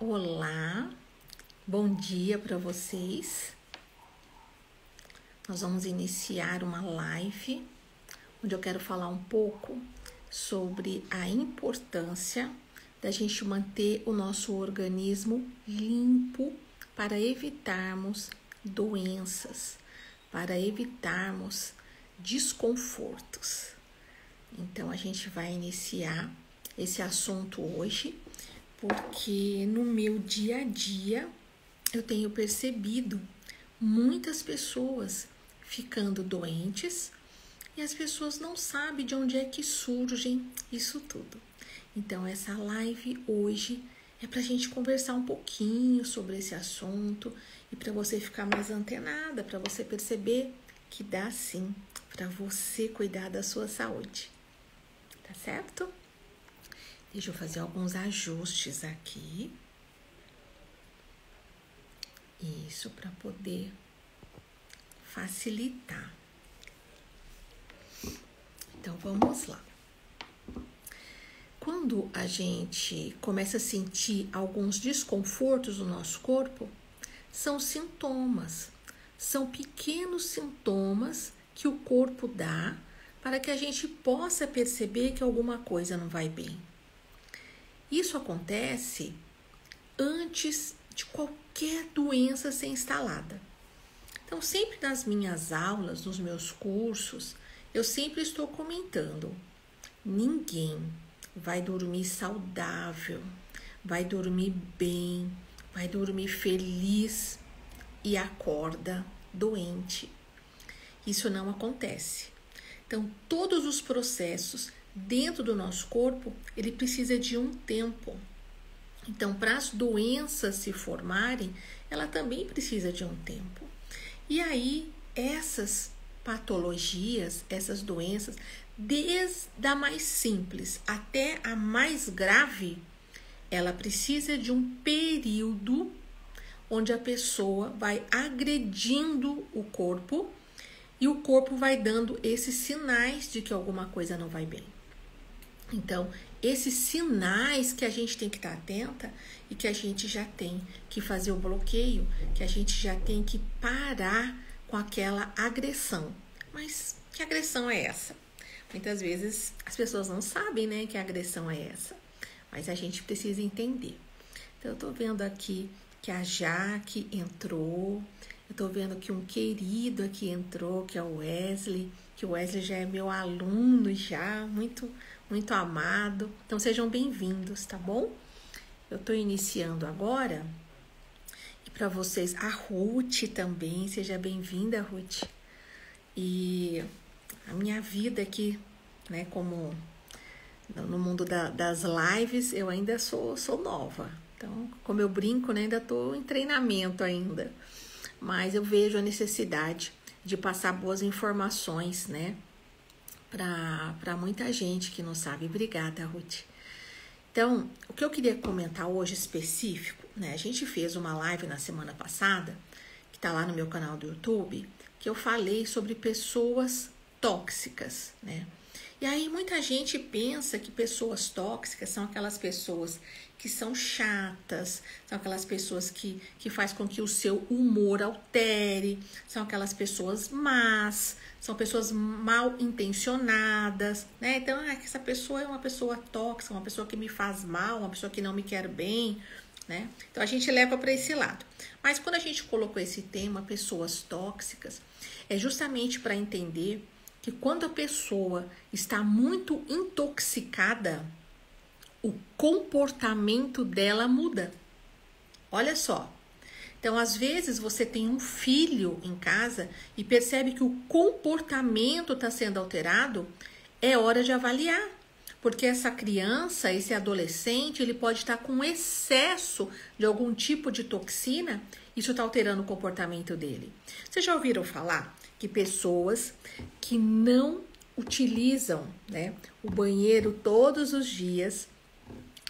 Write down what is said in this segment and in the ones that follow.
Olá, bom dia para vocês. Nós vamos iniciar uma live onde eu quero falar um pouco sobre a importância da gente manter o nosso organismo limpo para evitarmos doenças, para evitarmos desconfortos. Então, a gente vai iniciar esse assunto hoje, porque no meu dia a dia eu tenho percebido muitas pessoas ficando doentes e as pessoas não sabem de onde é que surgem isso tudo. Então, essa live hoje é para a gente conversar um pouquinho sobre esse assunto e para você ficar mais antenada, para você perceber que dá sim para você cuidar da sua saúde. Tá certo? Deixa eu fazer alguns ajustes aqui. Isso, para poder facilitar. Então, vamos lá. Quando a gente começa a sentir alguns desconfortos no nosso corpo, são sintomas. São pequenos sintomas que o corpo dá para que a gente possa perceber que alguma coisa não vai bem. Isso acontece antes de qualquer doença ser instalada. Então, sempre nas minhas aulas, nos meus cursos, eu sempre estou comentando: ninguém vai dormir saudável, vai dormir bem, vai dormir feliz e acorda doente. Isso não acontece. Então, todos os processos dentro do nosso corpo, ele precisa de um tempo. Então, para as doenças se formarem, ela também precisa de um tempo. E aí, essas patologias, essas doenças, desde a mais simples até a mais grave, ela precisa de um período onde a pessoa vai agredindo o corpo e o corpo vai dando esses sinais de que alguma coisa não vai bem. Então, esses sinais que a gente tem que estar atenta e que a gente já tem que fazer o bloqueio, que a gente já tem que parar com aquela agressão. Mas que agressão é essa? Muitas vezes as pessoas não sabem, né, que agressão é essa. Mas a gente precisa entender. Então, eu tô vendo aqui que a Jaque entrou. Eu tô vendo que um querido aqui entrou, que é o Wesley. Que o Wesley já é meu aluno já, muito amado. Então, sejam bem-vindos, tá bom? Eu tô iniciando agora. E para vocês, a Ruth também, seja bem-vinda, Ruth. E a minha vida aqui, né, como no mundo das lives, eu ainda sou nova. Então, como eu brinco, né, ainda tô em treinamento ainda. Mas eu vejo a necessidade de passar boas informações, né, para muita gente que não sabe. Obrigada, Ruth. Então, o que eu queria comentar hoje específico, né, a gente fez uma live na semana passada, que tá lá no meu canal do YouTube, que eu falei sobre pessoas tóxicas, né. E aí muita gente pensa que pessoas tóxicas são aquelas pessoas que são chatas, são aquelas pessoas que faz com que o seu humor altere, são aquelas pessoas más, são pessoas mal intencionadas, né? Então, essa pessoa é uma pessoa tóxica, uma pessoa que me faz mal, uma pessoa que não me quer bem, né? Então, a gente leva para esse lado. Mas quando a gente colocou esse tema, pessoas tóxicas, é justamente para entender que quando a pessoa está muito intoxicada, o comportamento dela muda. Olha só. Então, às vezes, você tem um filho em casa e percebe que o comportamento está sendo alterado, é hora de avaliar. Porque essa criança, esse adolescente, ele pode estar com excesso de algum tipo de toxina, isso está alterando o comportamento dele. Vocês já ouviram falar que pessoas que não utilizam, né, o banheiro todos os dias,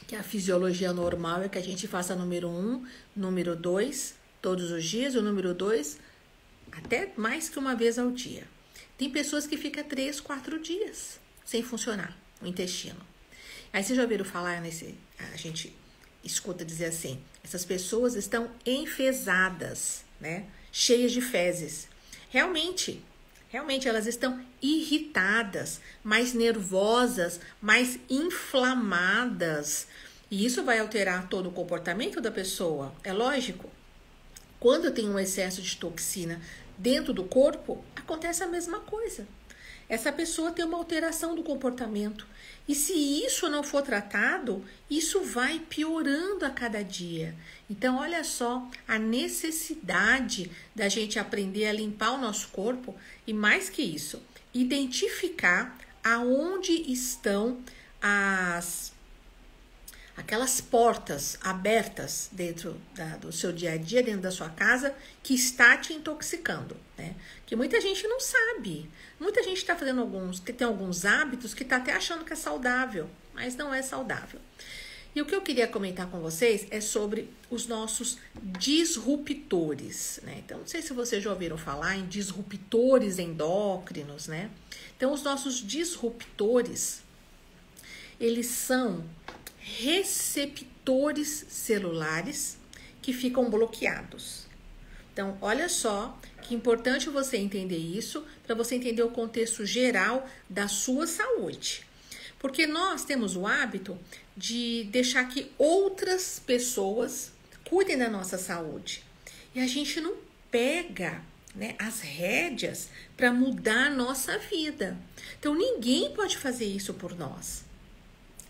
que a fisiologia normal é que a gente faça número 1, número 2, todos os dias, o número 2, até mais que uma vez ao dia. Tem pessoas que ficam 3, 4 dias sem funcionar o intestino. Aí vocês já ouviram falar a gente escuta dizer assim, Essas pessoas estão enfesadas, né? Cheias de fezes. Realmente elas estão irritadas, mais nervosas, mais inflamadas. E isso vai alterar todo o comportamento da pessoa, é lógico. Quando eu tenho um excesso de toxina dentro do corpo, acontece a mesma coisa. Essa pessoa tem uma alteração do comportamento. E se isso não for tratado, isso vai piorando a cada dia. Então, olha só a necessidade da gente aprender a limpar o nosso corpo e, mais que isso, identificar aonde estão aquelas portas abertas dentro do seu dia a dia, dentro da sua casa, que está te intoxicando, né? Que muita gente não sabe. Muita gente está fazendo tem alguns hábitos que está até achando que é saudável, mas não é saudável. E o que eu queria comentar com vocês é sobre os nossos disruptores, né? Então, não sei se vocês já ouviram falar em disruptores endócrinos, né? Então, os nossos disruptores, eles são receptores celulares que ficam bloqueados. Então, olha só que importante você entender isso para você entender o contexto geral da sua saúde. Porque nós temos o hábito de deixar que outras pessoas cuidem da nossa saúde. E a gente não pega, né, as rédeas para mudar a nossa vida. Então, ninguém pode fazer isso por nós.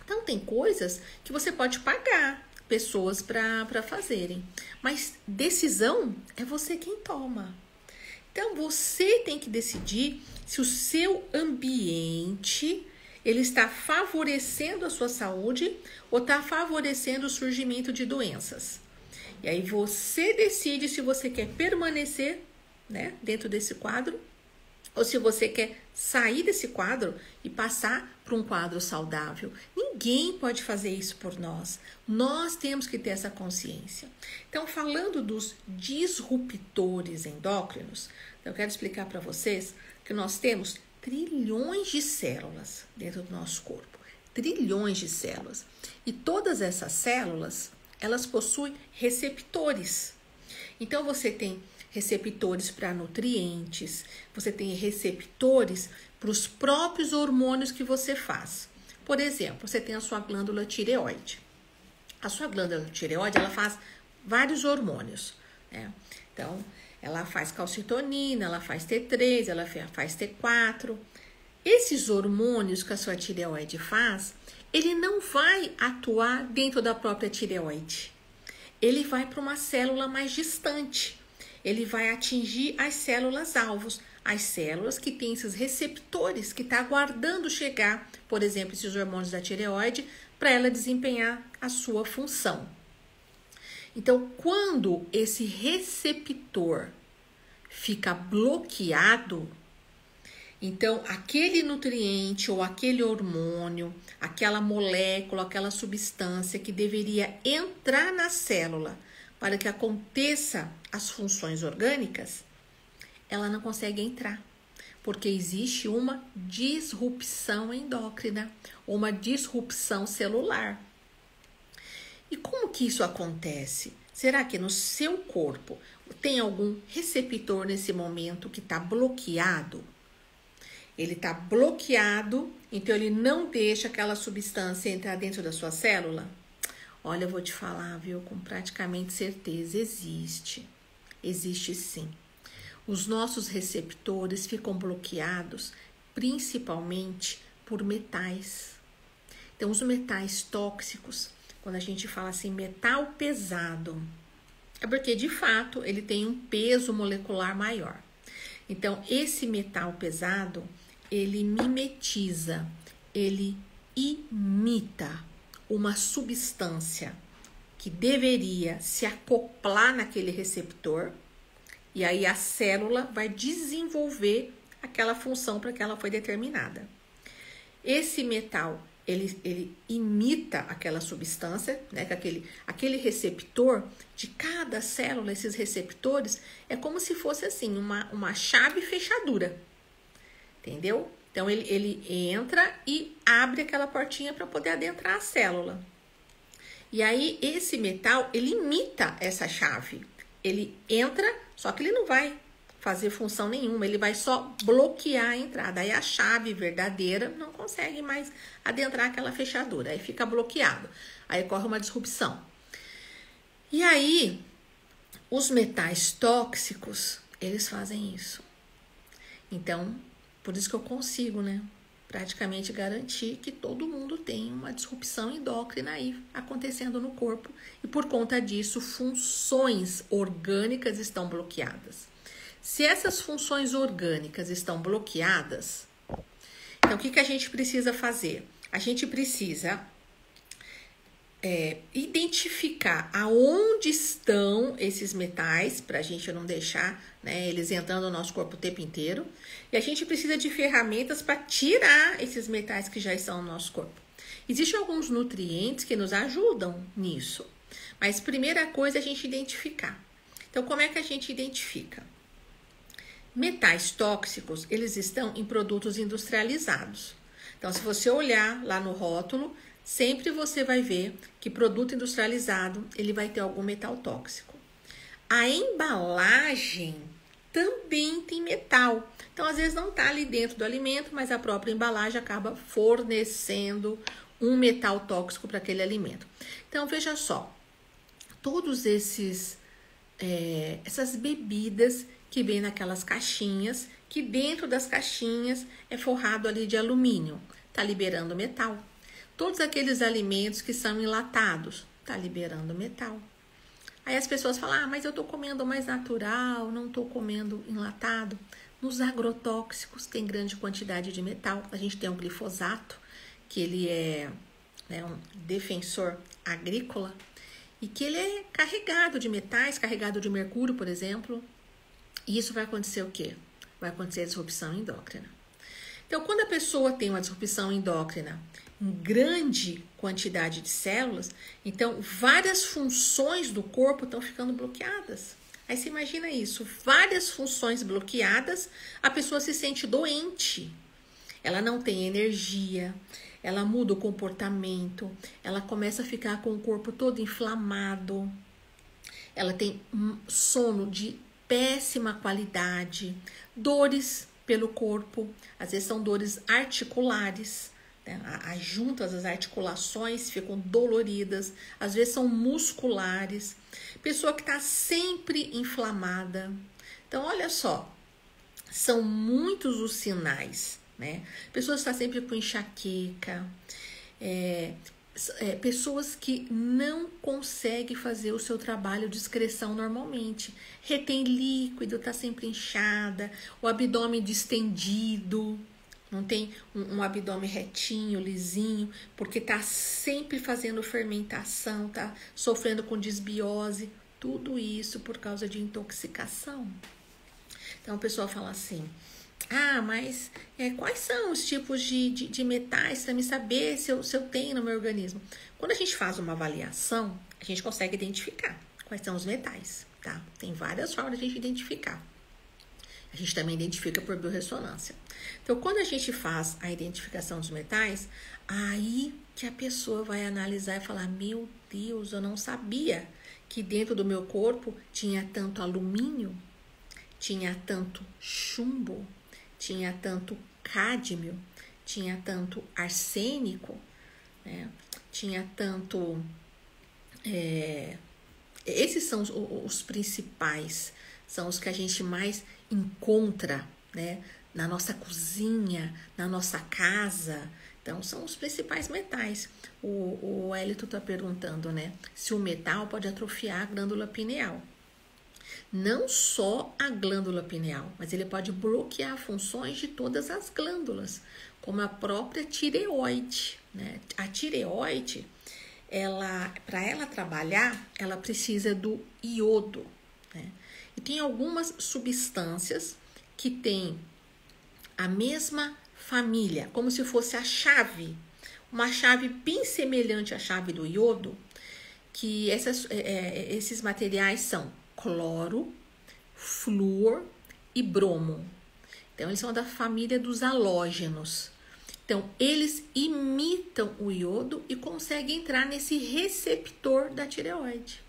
Então, tem coisas que você pode pagar pessoas para fazerem. Mas decisão é você quem toma. Então, você tem que decidir se o seu ambiente ele está favorecendo a sua saúde ou está favorecendo o surgimento de doenças. E aí, você decide se você quer permanecer, né, dentro desse quadro ou se você quer sair desse quadro e passar para um quadro saudável. Ninguém pode fazer isso por nós. Nós temos que ter essa consciência. Então, falando dos disruptores endócrinos, eu quero explicar para vocês que nós temos trilhões de células dentro do nosso corpo. Trilhões de células. E todas essas células, elas possuem receptores. Então, você tem receptores para nutrientes, você tem receptores para os próprios hormônios que você faz. Por exemplo, você tem a sua glândula tireoide. A sua glândula tireoide, ela faz vários hormônios, né? Então, ela faz calcitonina, ela faz T3, ela faz T4. Esses hormônios que a sua tireoide faz, ele não vai atuar dentro da própria tireoide. Ele vai para uma célula mais distante. Ele vai atingir as células alvos, as células que têm esses receptores que estão aguardando chegar, por exemplo, esses hormônios da tireoide, para ela desempenhar a sua função. Então, quando esse receptor fica bloqueado, então aquele nutriente ou aquele hormônio, aquela molécula, aquela substância que deveria entrar na célula para que aconteça as funções orgânicas, ela não consegue entrar, porque existe uma disrupção endócrina, uma disrupção celular. E como que isso acontece? Será que no seu corpo tem algum receptor nesse momento que está bloqueado? Ele está bloqueado, então ele não deixa aquela substância entrar dentro da sua célula? Olha, eu vou te falar, viu, com praticamente certeza, existe sim. Os nossos receptores ficam bloqueados principalmente por metais. Então, os metais tóxicos, quando a gente fala assim, metal pesado, é porque, de fato, ele tem um peso molecular maior. Então, esse metal pesado, ele mimetiza, ele imita uma substância que deveria se acoplar naquele receptor e aí a célula vai desenvolver aquela função para que ela foi determinada. Esse metal, ele imita aquela substância, né? Aquele receptor de cada célula, esses receptores, é como se fosse assim, uma chave fechadura, entendeu? Então, ele entra e abre aquela portinha para poder adentrar a célula. E aí, esse metal, ele imita essa chave. Ele entra, só que ele não vai fazer função nenhuma, ele vai só bloquear a entrada. Aí a chave verdadeira não consegue mais adentrar aquela fechadura, aí fica bloqueado. Aí ocorre uma disrupção. E aí, os metais tóxicos, eles fazem isso. Então, por isso que eu consigo, né, praticamente garantir que todo mundo tem uma disrupção endócrina aí acontecendo no corpo. E por conta disso, funções orgânicas estão bloqueadas. Se essas funções orgânicas estão bloqueadas, então o que a gente precisa fazer? A gente precisa identificar aonde estão esses metais, para a gente não deixar, né, eles entrando no nosso corpo o tempo inteiro. E a gente precisa de ferramentas para tirar esses metais que já estão no nosso corpo. Existem alguns nutrientes que nos ajudam nisso, mas primeira coisa é a gente identificar. Então, como é que a gente identifica? Metais tóxicos, eles estão em produtos industrializados. Então, se você olhar lá no rótulo, sempre você vai ver que produto industrializado, ele vai ter algum metal tóxico. A embalagem também tem metal. Então, às vezes não está ali dentro do alimento, mas a própria embalagem acaba fornecendo um metal tóxico para aquele alimento. Então, veja só, todos essas bebidas que vem naquelas caixinhas, que dentro das caixinhas é forrado ali de alumínio, tá liberando metal. Todos aqueles alimentos que são enlatados, tá liberando metal. Aí as pessoas falam, mas eu tô comendo mais natural, não tô comendo enlatado. Nos agrotóxicos tem grande quantidade de metal. A gente tem o glifosato, que ele é, né, um defensor agrícola, e que ele é carregado de metais, carregado de mercúrio, por exemplo. E isso vai acontecer o quê? Vai acontecer a disrupção endócrina. Então, quando a pessoa tem uma disrupção endócrina em grande quantidade de células, então várias funções do corpo estão ficando bloqueadas. Aí você imagina isso, várias funções bloqueadas, a pessoa se sente doente. Ela não tem energia, ela muda o comportamento, ela começa a ficar com o corpo todo inflamado, ela tem sono de péssima qualidade, dores pelo corpo, às vezes são dores articulares, né? As juntas, as articulações ficam doloridas, às vezes são musculares, pessoa que está sempre inflamada. Então, olha só, são muitos os sinais, né? Pessoas que estão sempre com enxaqueca, pessoas que não conseguem fazer o seu trabalho de excreção normalmente, retém líquido, está sempre inchada, o abdômen distendido, não tem um abdômen retinho, lisinho, porque está sempre fazendo fermentação, está sofrendo com desbiose, tudo isso por causa de intoxicação. Então a pessoa fala assim, mas quais são os tipos de metais para me saber se eu tenho no meu organismo? Quando a gente faz uma avaliação, a gente consegue identificar quais são os metais, tá? Tem várias formas de a gente identificar. A gente também identifica por biorressonância. Então, quando a gente faz a identificação dos metais, aí que a pessoa vai analisar e falar, meu Deus, eu não sabia que dentro do meu corpo tinha tanto alumínio, tinha tanto chumbo, tinha tanto cádmio, tinha tanto arsênico, né? Tinha tanto... esses são os principais, são os que a gente mais encontra, né? Na nossa cozinha, na nossa casa. Então, são os principais metais. O Hélito está perguntando, né? Se o metal pode atrofiar a glândula pineal. Não só a glândula pineal, mas ele pode bloquear funções de todas as glândulas, como a própria tireoide, né? A tireoide, para ela trabalhar, ela precisa do iodo, né? E tem algumas substâncias que têm a mesma família, como se fosse a chave, uma chave bem semelhante à chave do iodo, que esses materiais são cloro, flúor e bromo. Então, eles são da família dos halógenos. Então, eles imitam o iodo e conseguem entrar nesse receptor da tireoide.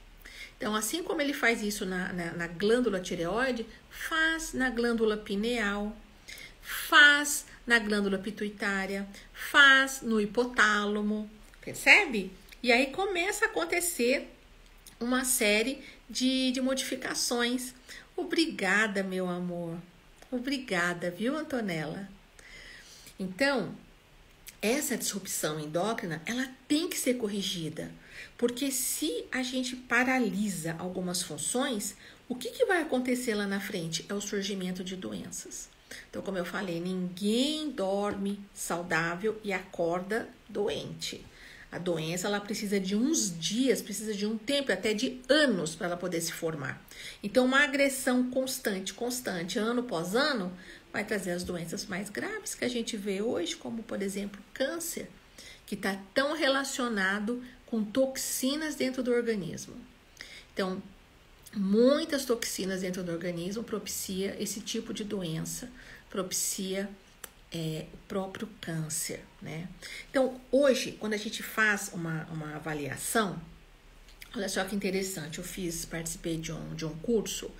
Então, assim como ele faz isso na glândula tireoide, faz na glândula pineal, faz na glândula pituitária, faz no hipotálamo, percebe? E aí começa a acontecer uma série de modificações. Obrigada, meu amor. Obrigada, viu, Antonella? Então, essa disrupção endócrina, ela tem que ser corrigida, porque se a gente paralisa algumas funções, o que vai acontecer lá na frente? É o surgimento de doenças. Então, como eu falei, ninguém dorme saudável e acorda doente. A doença, ela precisa de uns dias, precisa de um tempo, até de anos para ela poder se formar. Então, uma agressão constante, ano após ano, vai trazer as doenças mais graves que a gente vê hoje, como, por exemplo, câncer, que está tão relacionado com toxinas dentro do organismo. Então, muitas toxinas dentro do organismo propicia esse tipo de doença, propicia o próprio câncer, né? Então, hoje, quando a gente faz uma avaliação, olha só que interessante, participei de um curso,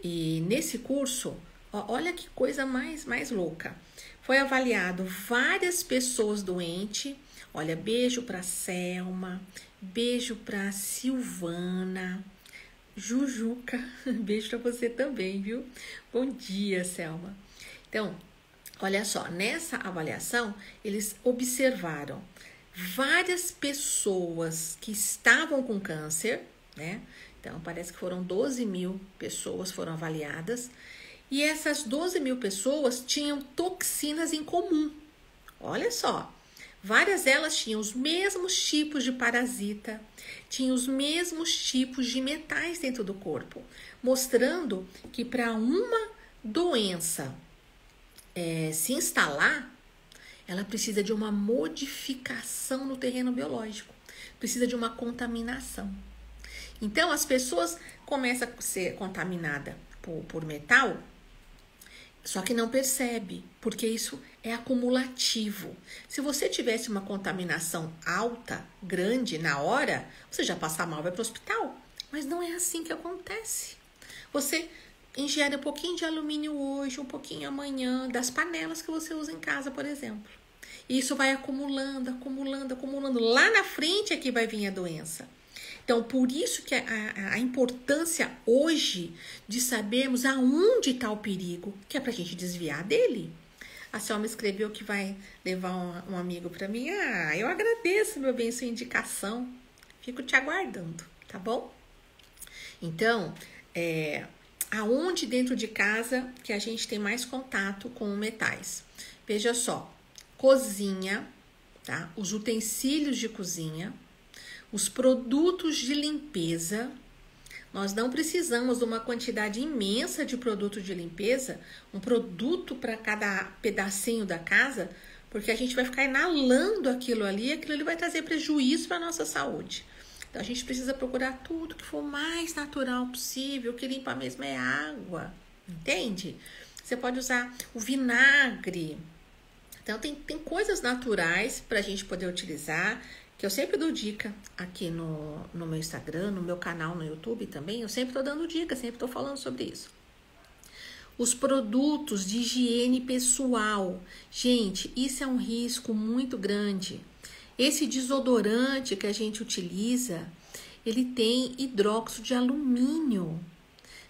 e nesse curso, olha que coisa mais louca. Foi avaliado várias pessoas doentes. Olha, beijo para Selma, beijo para Silvana, Jujuca, beijo para você também, viu? Bom dia, Selma. Então, olha só, nessa avaliação, eles observaram várias pessoas que estavam com câncer, né? Então, parece que foram 12 mil pessoas foram avaliadas. E essas 12 mil pessoas tinham toxinas em comum. Olha só, várias delas tinham os mesmos tipos de parasita, tinham os mesmos tipos de metais dentro do corpo, mostrando que para uma doença se instalar, ela precisa de uma modificação no terreno biológico, precisa de uma contaminação. Então, as pessoas começam a ser contaminadas por metal, só que não percebe, porque isso é acumulativo. Se você tivesse uma contaminação alta, grande, na hora, você já passa mal, vai para o hospital. Mas não é assim que acontece. Você ingere um pouquinho de alumínio hoje, um pouquinho amanhã, das panelas que você usa em casa, por exemplo. E isso vai acumulando. Lá na frente é que vai vir a doença. Então, por isso que a importância hoje de sabermos aonde está o perigo, que é para a gente desviar dele. A Selma escreveu que vai levar um amigo para mim. Eu agradeço, meu bem, sua indicação. Fico te aguardando, tá bom? Então, aonde dentro de casa que a gente tem mais contato com metais? Veja só, cozinha, tá? Os utensílios de cozinha, os produtos de limpeza. Nós não precisamos de uma quantidade imensa de produto de limpeza, um produto para cada pedacinho da casa, porque a gente vai ficar inalando aquilo ali vai trazer prejuízo para a nossa saúde. Então, a gente precisa procurar tudo que for mais natural possível, o que limpa mesmo é água, entende? Você pode usar o vinagre. Então, tem coisas naturais para a gente poder utilizar, que eu sempre dou dica aqui no meu Instagram, no meu canal no YouTube também, eu sempre estou dando dica, sempre estou falando sobre isso. Os produtos de higiene pessoal. Gente, isso é um risco muito grande. Esse desodorante que a gente utiliza, ele tem hidróxido de alumínio.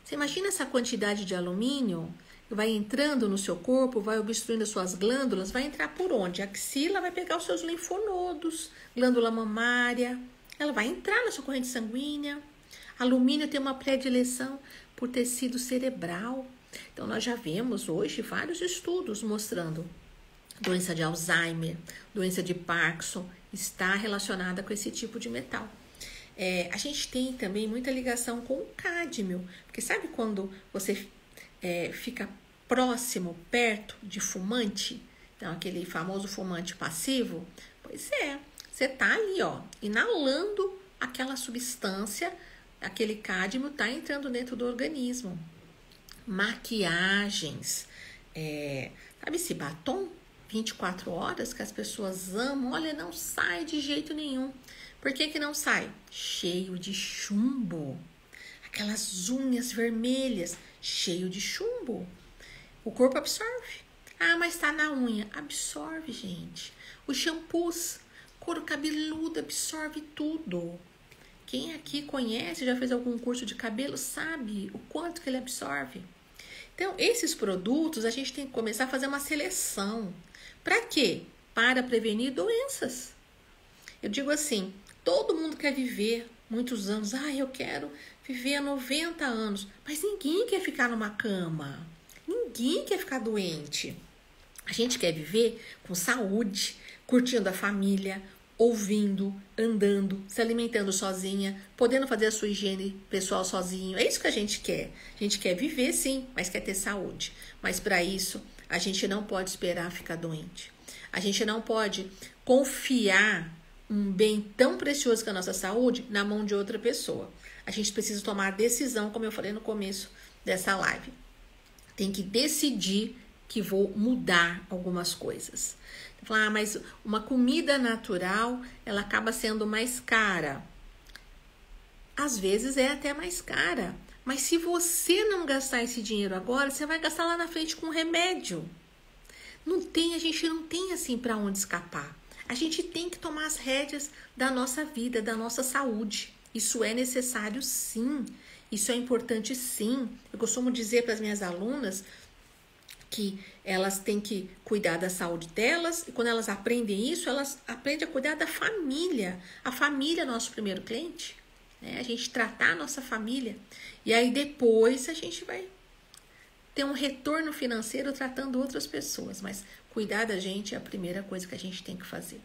Você imagina essa quantidade de alumínio? Vai entrando no seu corpo, vai obstruindo as suas glândulas, vai entrar por onde? A axila vai pegar os seus linfonodos, glândula mamária, ela vai entrar na sua corrente sanguínea. Alumínio tem uma predileção por tecido cerebral. Então, nós já vemos hoje vários estudos mostrando doença de Alzheimer, doença de Parkinson, está relacionada com esse tipo de metal. A gente tem também muita ligação com o cádmio, porque sabe quando você fica próximo, perto de fumante, então aquele famoso fumante passivo, pois você tá ali, inalando aquela substância, aquele cádmio tá entrando dentro do organismo. Maquiagens, sabe esse batom? 24 horas que as pessoas amam, olha, não sai de jeito nenhum. Por que que não sai? Cheio de chumbo. Aquelas unhas vermelhas, cheio de chumbo. O corpo absorve. Ah, mas tá na unha. Absorve, gente. Os shampoos, couro cabeludo, absorve tudo. Quem aqui conhece, já fez algum curso de cabelo, sabe o quanto que ele absorve. Então, esses produtos, a gente tem que começar a fazer uma seleção. Para quê? Para prevenir doenças. Eu digo assim, todo mundo quer viver muitos anos. Ah, eu quero viver 90 anos. Mas ninguém quer ficar numa cama. Ninguém quer ficar doente. A gente quer viver com saúde, curtindo a família, ouvindo, andando, se alimentando sozinha, podendo fazer a sua higiene pessoal sozinho. É isso que a gente quer. A gente quer viver sim, mas quer ter saúde. Mas para isso, a gente não pode esperar ficar doente. A gente não pode confiar um bem tão precioso que a nossa saúde na mão de outra pessoa. A gente precisa tomar a decisão, como eu falei no começo dessa live. Tem que decidir que vou mudar algumas coisas. Falar, mas uma comida natural, ela acaba sendo mais cara. Às vezes é até mais cara. Mas se você não gastar esse dinheiro agora, você vai gastar lá na frente com remédio. A gente não tem assim para onde escapar. A gente tem que tomar as rédeas da nossa vida, da nossa saúde. Isso é necessário sim. Isso é importante sim. Eu costumo dizer para as minhas alunas que elas têm que cuidar da saúde delas, e quando elas aprendem isso, elas aprendem a cuidar da família. A família é nosso primeiro cliente, né? A gente tratar a nossa família, e aí depois a gente vai ter um retorno financeiro tratando outras pessoas, mas cuidar da gente é a primeira coisa que a gente tem que fazer.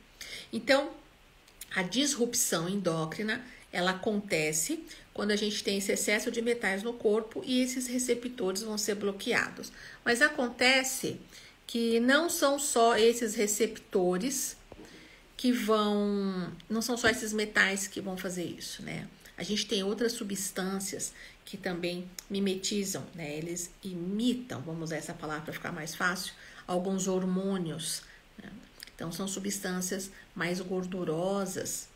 Então, a disrupção endócrina, ela acontece quando a gente tem esse excesso de metais no corpo e esses receptores vão ser bloqueados. Mas acontece que não são só esses receptores que não são só esses metais que vão fazer isso, né? A gente tem outras substâncias que também mimetizam, né? Eles imitam, vamos usar essa palavra para ficar mais fácil, alguns hormônios, né? Então, são substâncias mais gordurosas,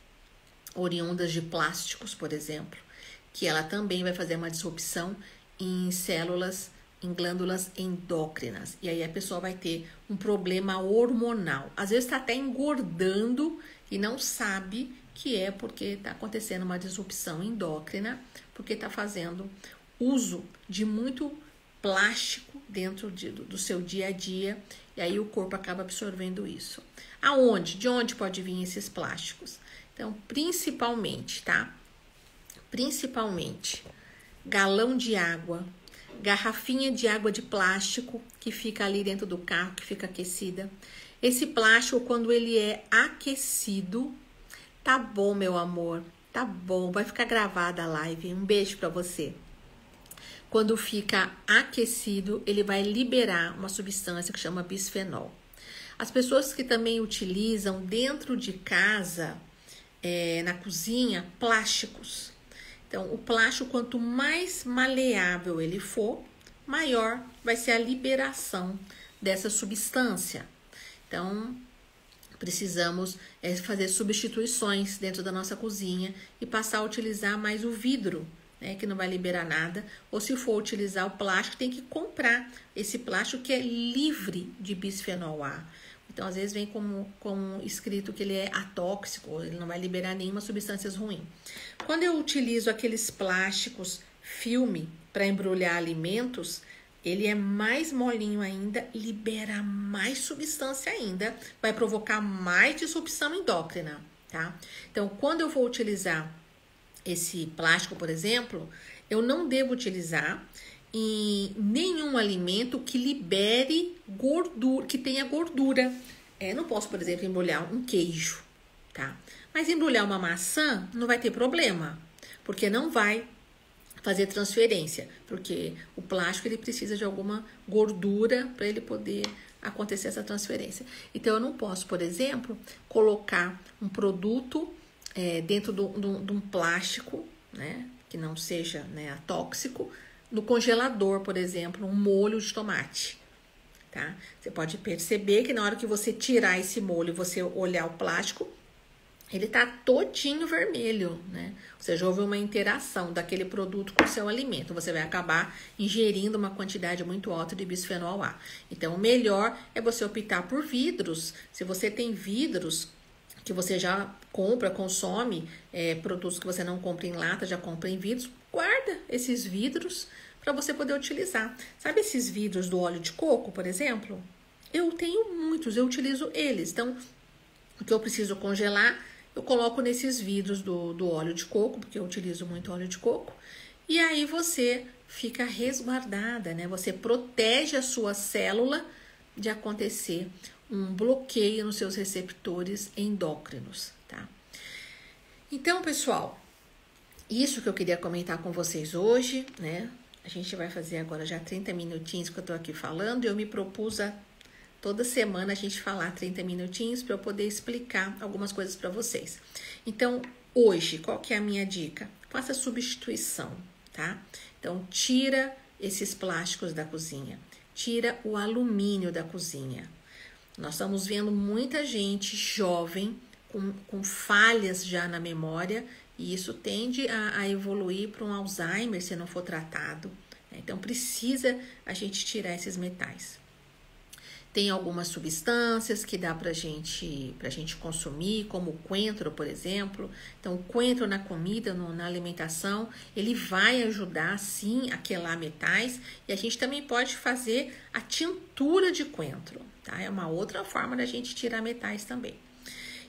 oriundas de plásticos, por exemplo, que ela também vai fazer uma disrupção em células, em glândulas endócrinas. E aí a pessoa vai ter um problema hormonal. Às vezes está até engordando e não sabe que é porque está acontecendo uma disrupção endócrina, porque está fazendo uso de muito plástico dentro do seu dia a dia, e aí o corpo acaba absorvendo isso. Aonde? De onde pode vir esses plásticos? Então, principalmente, tá? Principalmente, galão de água, garrafinha de água de plástico que fica ali dentro do carro, que fica aquecida. Esse plástico, quando ele é aquecido, tá bom, meu amor, tá bom, vai ficar gravada a live. Um beijo pra você. Quando fica aquecido, ele vai liberar uma substância que chama bisfenol. As pessoas que também utilizam dentro de casa, na cozinha, plásticos. Então, o plástico, quanto mais maleável ele for, maior vai ser a liberação dessa substância. Então, precisamos fazer substituições dentro da nossa cozinha e passar a utilizar mais o vidro, né, que não vai liberar nada. Ou se for utilizar o plástico, tem que comprar esse plástico que é livre de bisfenol A. Então, às vezes, vem como escrito que ele é atóxico, ele não vai liberar nenhuma substância ruim. Quando eu utilizo aqueles plásticos filme para embrulhar alimentos, ele é mais molinho ainda, libera mais substância ainda, vai provocar mais disrupção endócrina, tá? Então, quando eu vou utilizar esse plástico, por exemplo, eu não devo utilizar em nenhum alimento que libere gordura, que tenha gordura. Não posso, por exemplo, embrulhar um queijo, tá? Mas embrulhar uma maçã não vai ter problema, porque não vai fazer transferência, porque o plástico ele precisa de alguma gordura para ele poder acontecer essa transferência. Então, eu não posso, por exemplo, colocar um produto dentro de um plástico, né, que não seja, né, tóxico, no congelador, por exemplo, um molho de tomate. tá? Você pode perceber que na hora que você tirar esse molho, você olhar o plástico, ele tá todinho vermelho, né? Ou seja, houve uma interação daquele produto com o seu alimento. Você vai acabar ingerindo uma quantidade muito alta de bisfenol A. Então, o melhor é você optar por vidros. Se você tem vidros que você já compra, consome, produtos que você não compra em lata, já compra em vidros, guarda esses vidros para você poder utilizar. Sabe esses vidros do óleo de coco, por exemplo? Eu tenho muitos, eu utilizo eles. Então, o que eu preciso congelar, eu coloco nesses vidros do óleo de coco, porque eu utilizo muito óleo de coco. E aí você fica resguardada, né? Você protege a sua célula de acontecer um bloqueio nos seus receptores endócrinos, tá? Então, pessoal, isso que eu queria comentar com vocês hoje, né? A gente vai fazer agora já 30 minutinhos que eu tô aqui falando, e eu me propus a toda semana a gente falar 30 minutinhos para eu poder explicar algumas coisas para vocês. Então, hoje, qual que é a minha dica? Faça substituição, tá? Então, tira esses plásticos da cozinha, tira o alumínio da cozinha. Nós estamos vendo muita gente jovem com falhas já na memória, e isso tende a evoluir para um Alzheimer se não for tratado. Então, precisa a gente tirar esses metais. Tem algumas substâncias que dá pra gente consumir, como o coentro, por exemplo. Então, o coentro na comida, na alimentação, ele vai ajudar, sim, a quelar metais. E a gente também pode fazer a tintura de coentro, tá? É uma outra forma da gente tirar metais também.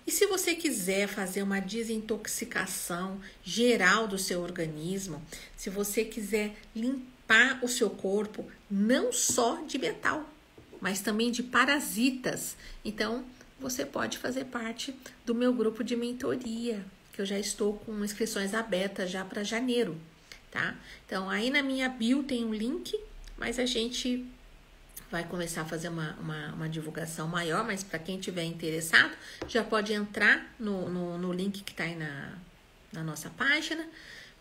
E se você quiser fazer uma desintoxicação geral do seu organismo, se você quiser limpar o seu corpo, não só de metal, mas também de parasitas, então você pode fazer parte do meu grupo de mentoria, que eu já estou com inscrições abertas já para janeiro, tá? Então, aí na minha bio tem um link, mas a gente vai começar a fazer uma divulgação maior, mas para quem tiver interessado, já pode entrar no link que está aí na nossa página,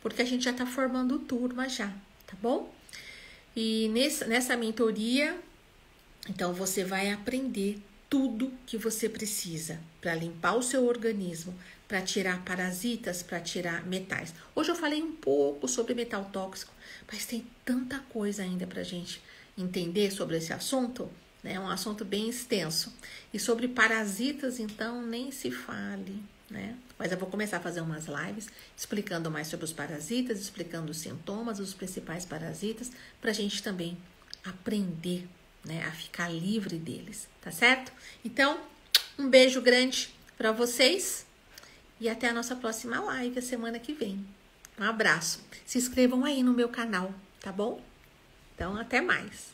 porque a gente já está formando turma já, tá bom? E nessa mentoria, então, você vai aprender tudo que você precisa para limpar o seu organismo, para tirar parasitas, para tirar metais. Hoje eu falei um pouco sobre metal tóxico, mas tem tanta coisa ainda para a gente entender sobre esse assunto, né? É um assunto bem extenso. E sobre parasitas, então, nem se fale, né? Mas eu vou começar a fazer umas lives explicando mais sobre os parasitas, explicando os sintomas, os principais parasitas, para a gente também aprender, né, a ficar livre deles, tá certo? Então, um beijo grande para vocês e até a nossa próxima live a semana que vem. Um abraço. Se inscrevam aí no meu canal, tá bom? Então, até mais.